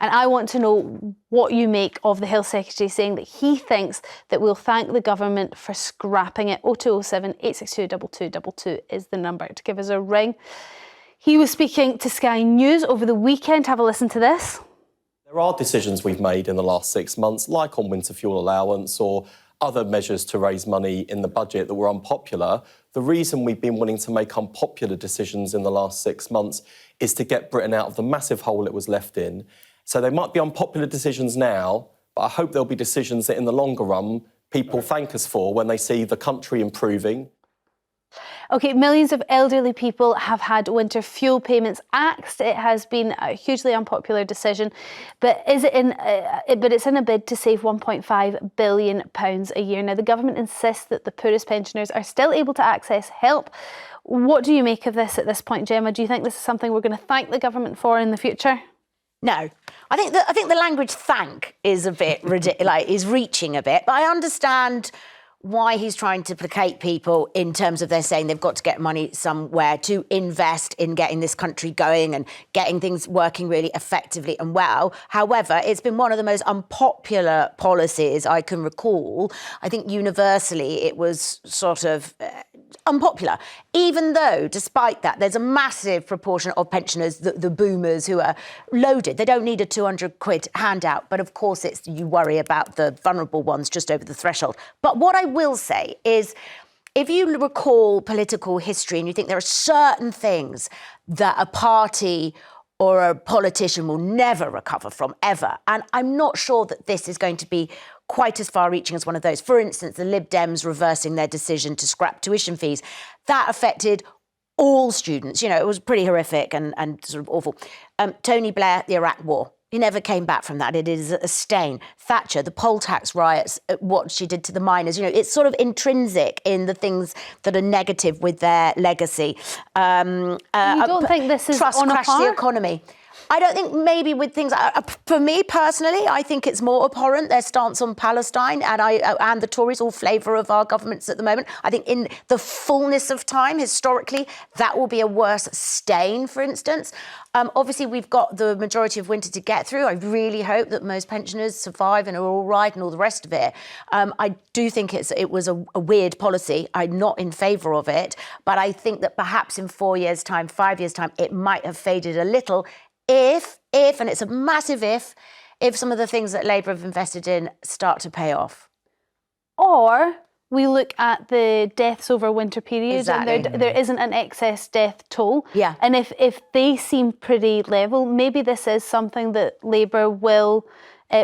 And I want to know what you make of the Health Secretary saying that he thinks that we'll thank the government for scrapping it. 0207 862 2222 is the number to give us a ring. He was speaking to Sky News over the weekend. Have a listen to this. There are decisions we've made in the last 6 months, like on winter fuel allowance or other measures to raise money in the budget that were unpopular. The reason we've been willing to make unpopular decisions in the last 6 months is to get Britain out of the massive hole it was left in. So they might be unpopular decisions now, but I hope there'll be decisions that in the longer run people thank us for when they see the country improving. OK, millions of elderly people have had winter fuel payments axed. It has been a hugely unpopular decision, but it's in a bid to save £1.5 billion a year. Now, the government insists that the poorest pensioners are still able to access help. What do you make of this at this point, Jemma? Do you think this is something we're going to thank the government for in the future? No. I think the language "thank" is a bit ridiculous, is reaching a bit, but I understand why he's trying to placate people in terms of they're saying they've got to get money somewhere to invest in getting this country going and getting things working really effectively and well. However, it's been one of the most unpopular policies I can recall. I think universally it was sort of unpopular, even though, despite that, there's a massive proportion of pensioners, the boomers, who are loaded. They don't need a 200 quid handout, but of course you worry about the vulnerable ones just over the threshold. But what I will say is, if you recall political history and you think there are certain things that a party or a politician will never recover from, ever, and I'm not sure that this is going to be quite as far-reaching as one of those. For instance, the Lib Dems reversing their decision to scrap tuition fees. That affected all students. You know, it was pretty horrific and sort of awful. Tony Blair, the Iraq War. He never came back from that. It is a stain. Thatcher, the poll tax riots, what she did to the miners. You know, it's sort of intrinsic in the things that are negative with their legacy. You don't think this is trust on a crashed par? the economy. I don't think maybe with things, for me personally, I think it's more abhorrent, their stance on Palestine and the Tories, all flavour of our governments at the moment. I think in the fullness of time, historically, that will be a worse stain, for instance. Obviously, we've got the majority of winter to get through. I really hope that most pensioners survive and are all right and all the rest of it. I do think it was a weird policy. I'm not in favour of it, but I think that perhaps in 4 years' time, 5 years' time, it might have faded a little if, and it's a massive if some of the things that Labour have invested in start to pay off. Or we look at the deaths over winter period, Exactly. and there isn't an excess death toll. Yeah. And if they seem pretty level, maybe this is something that Labour will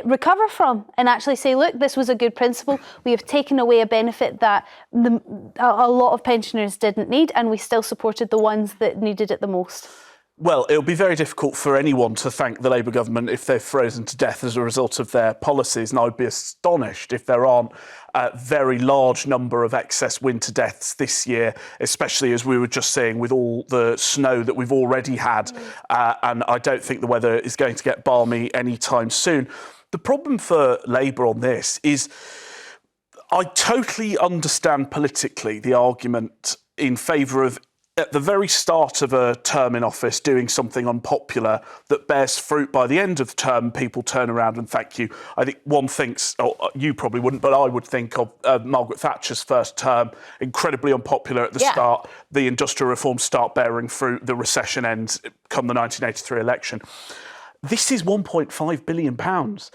recover from and actually say, look, this was a good principle. We have taken away a benefit that a lot of pensioners didn't need, and we still supported the ones that needed it the most. Well, it'll be very difficult for anyone to thank the Labour government if they're frozen to death as a result of their policies, and I would be astonished if there aren't a very large number of excess winter deaths this year, especially as we were just seeing with all the snow that we've already had, and I don't think the weather is going to get balmy anytime soon. The problem for Labour on this is I totally understand politically the argument in favour of, at the very start of a term in office, doing something unpopular that bears fruit by the end of the term, people turn around and thank you. I think one thinks, you probably wouldn't, but I would think of Margaret Thatcher's first term, incredibly unpopular at the start. The industrial reforms start bearing fruit, the recession ends come the 1983 election. This is £1.5 billion.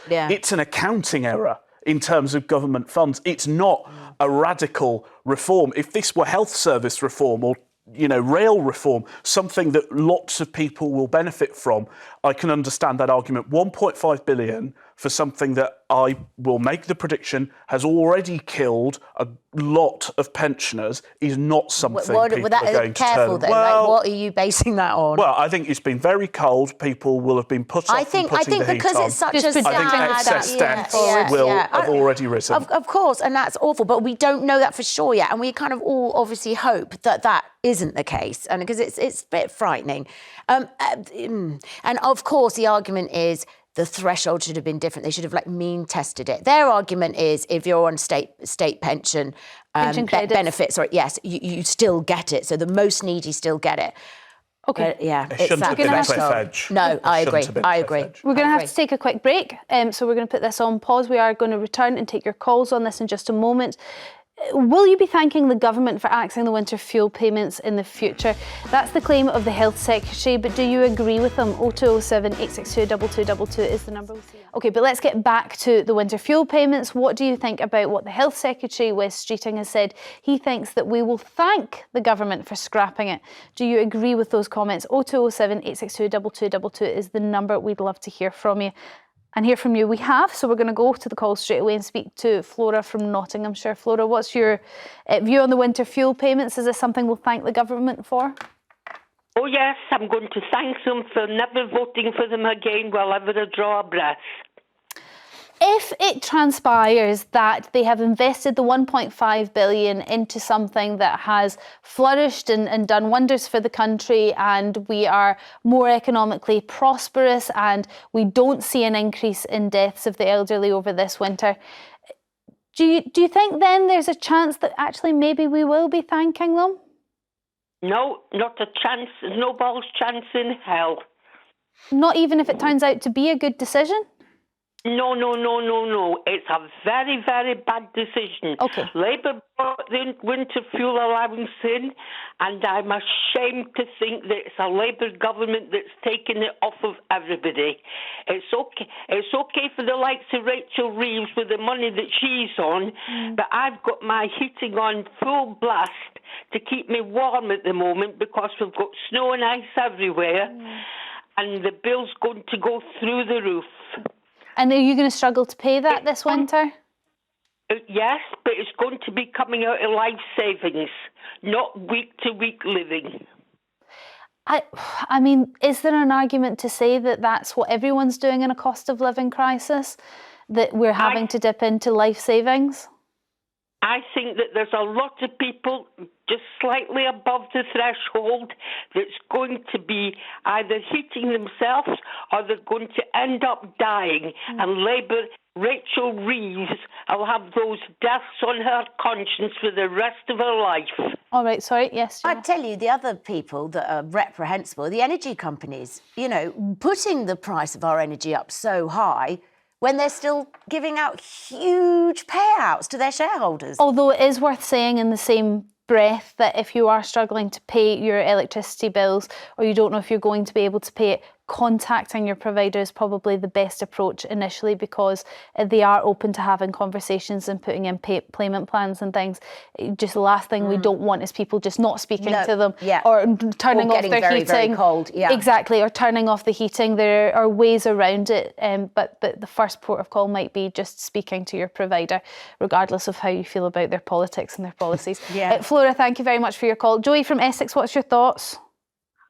Yeah. It's an accounting error in terms of government funds. It's not a radical reform. If this were health service reform or rail reform, something that lots of people will benefit from, I can understand that argument. 1.5 billion for something that I will make the prediction has already killed a lot of pensioners is not something people are going to turn. Then, well, what are you basing that on? Well, I think it's been very cold. People will have been put off I think because it's such a sad... I think excess deaths will have already risen. Of course, and that's awful, but we don't know that for sure yet, and we kind of all obviously hope that that isn't the case, and because it's a bit frightening. And of course, the argument is the threshold should have been different. They should have mean tested it. Their argument is if you're on state pension benefits, yes, you still get it. So the most needy still get it. Okay. Yeah, It shouldn't have been a cliff edge. No, I agree. I agree. We're going to have to take a quick break, so we're going to put this on pause. We are going to return and take your calls on this in just a moment. Will you be thanking the government for axing the winter fuel payments in the future? That's the claim of the Health Secretary, but do you agree with them? 0207 862 2222 is the number. OK, but let's get back to the winter fuel payments. What do you think about what the Health Secretary, Wes Streeting, has said? He thinks that we will thank the government for scrapping it. Do you agree with those comments? 0207 862 2222 is the number. We'd love to hear from you. And hear from you we have, so we're going to go to the call straight away and speak to Flora from Nottinghamshire. Flora, what's your view on the winter fuel payments? Is this something we'll thank the government for? Oh yes, I'm going to thank them for never voting for them again while ever I draw a breath. If it transpires that they have invested the 1.5 billion into something that has flourished and done wonders for the country, and we are more economically prosperous and we don't see an increase in deaths of the elderly over this winter, do you think then there's a chance that actually maybe we will be thanking them? No, not a chance. No balls chance in hell. Not even if it turns out to be a good decision? No. It's a very, very bad decision. Okay. Labour brought the winter fuel allowance in, and I'm ashamed to think that it's a Labour government that's taken it off of everybody. It's okay for the likes of Rachel Reeves with the money that she's on, but I've got my heating on full blast to keep me warm at the moment because we've got snow and ice everywhere, and the bill's going to go through the roof. And are you going to struggle to pay that this winter? Yes, but it's going to be coming out of life savings, not week-to-week living. I mean, is there an argument to say that that's what everyone's doing in a cost of living crisis, that we're having to dip into life savings? I think that there's a lot of people just slightly above the threshold that's going to be either heating themselves or they're going to end up dying. And Labour, Rachel Reeves, will have those deaths on her conscience for the rest of her life. All right, sorry, yes. I tell you, the other people that are reprehensible, the energy companies, you know, putting the price of our energy up so high when they're still giving out huge payouts to their shareholders. Although it is worth saying in the same breath that if you are struggling to pay your electricity bills or you don't know if you're going to be able to pay it, contacting your provider is probably the best approach initially, because they are open to having conversations and putting in payment plans and things. Just the last thing we don't want is people just not speaking to them, or turning off their heating. Very cold. Yeah. Exactly, or turning off the heating. There are ways around it, but the first port of call might be just speaking to your provider, regardless of how you feel about their politics and their policies. Flora, thank you very much for your call. Joey from Essex, what's your thoughts?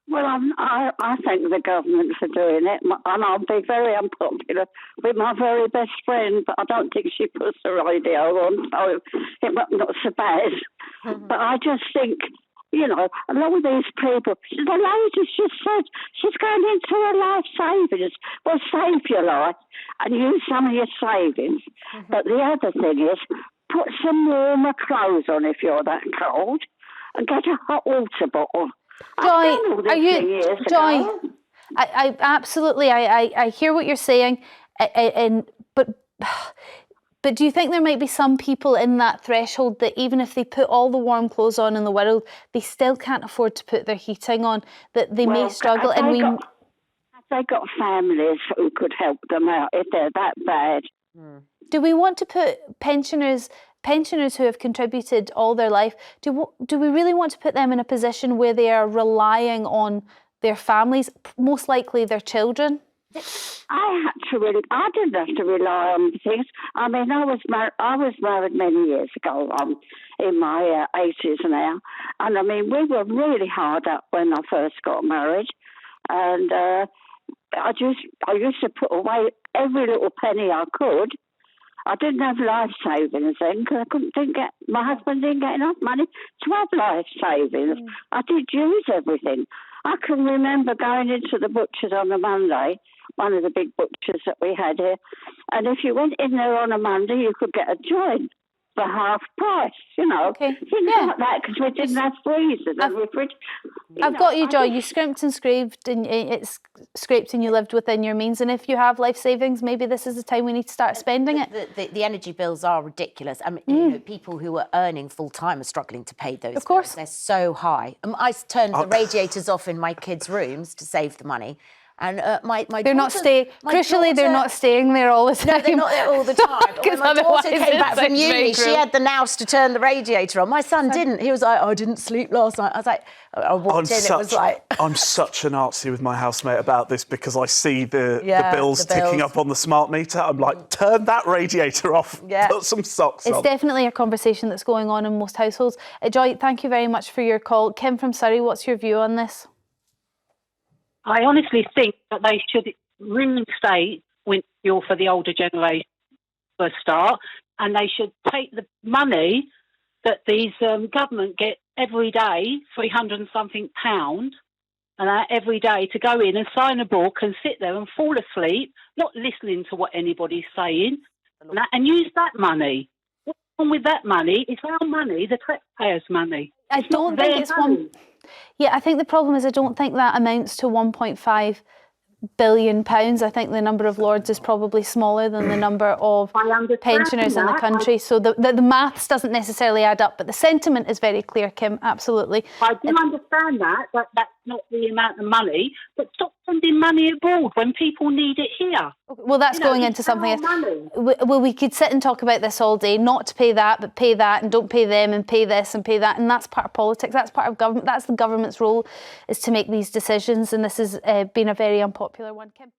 Well, I thank the government for doing it, and I'll be very unpopular with my very best friend, but I don't think she puts the radio on, so it might not so bad. But I just think, you know, a lot of these people, the lady just said she's going into her life savings. Well, save your life and use some of your savings. But the other thing is, put some warmer clothes on if you're that cold, and get a hot water bottle. Joy, are you, Joy, I absolutely, I hear what you're saying, but do you think there might be some people in that threshold that even if they put all the warm clothes on in the world, they still can't afford to put their heating on, that they may struggle? Have they got families who could help them out if they're that bad? Do we want to put pensioners who have contributed all their life, do we really want to put them in a position where they are relying on their families, most likely their children? I didn't have to rely on things. I mean, I was married many years ago. I'm in my 80s now, and I mean, we were really hard up when I first got married, and I used to put away every little penny I could. I didn't have life savings then because my husband didn't get enough money to have life savings. I did use everything. I can remember going into the butcher's on a Monday, one of the big butchers that we had here, and if you went in there on a Monday, you could get a joint. for half price, Okay. Things Yeah. like that, because we didn't have freezers and refrigerators. I've got you, Joy. You scrimped and scraped, and it's scraped, and you lived within your means. And if you have life savings, maybe this is the time we need to start spending it. The energy bills are ridiculous. I mean, people who are earning full time are struggling to pay those. Of course. bills. They're so high. I turned the radiators off in my kids' rooms to save the money. And my They're not staying. Crucially, they're not staying there all the time. No, they're not there all the time. But when my daughter came back from uni, she cruel. had the nous to turn the radiator on. My son didn't. He was like, I didn't sleep last night. I was like, I walked in, it was like... I'm such an artsy with my housemate about this because I see the bills the ticking bills. up on the smart meter. I'm like, turn that radiator off. Yeah. Put some socks on. It's definitely a conversation that's going on in most households. Joy, thank you very much for your call. Kim from Surrey, what's your view on this? I honestly think that they should reinstate winter fuel for the older generation for a start, and they should take the money that these government get every day, 300 and something pound, and every day to go in and sign a book and sit there and fall asleep, not listening to what anybody's saying, and use that money. What's wrong with that money? It's our money, the taxpayers' money. I don't think it's one. Yeah, I think the problem is I don't think that amounts to £1.5 billion. I think the number of Lords is probably smaller than the number of pensioners in the country. So the maths doesn't necessarily add up, but the sentiment is very clear, Kim, absolutely. I do understand that that's not the amount of money, but stop sending money abroad when people need it here. Well, that's going into something else. Well, we could sit and talk about this all day, not to pay that, but pay that, and don't pay them, and pay this and pay that. And that's part of politics. That's part of government. That's the government's role, is to make these decisions. And this has been a very unpopular one. Kim.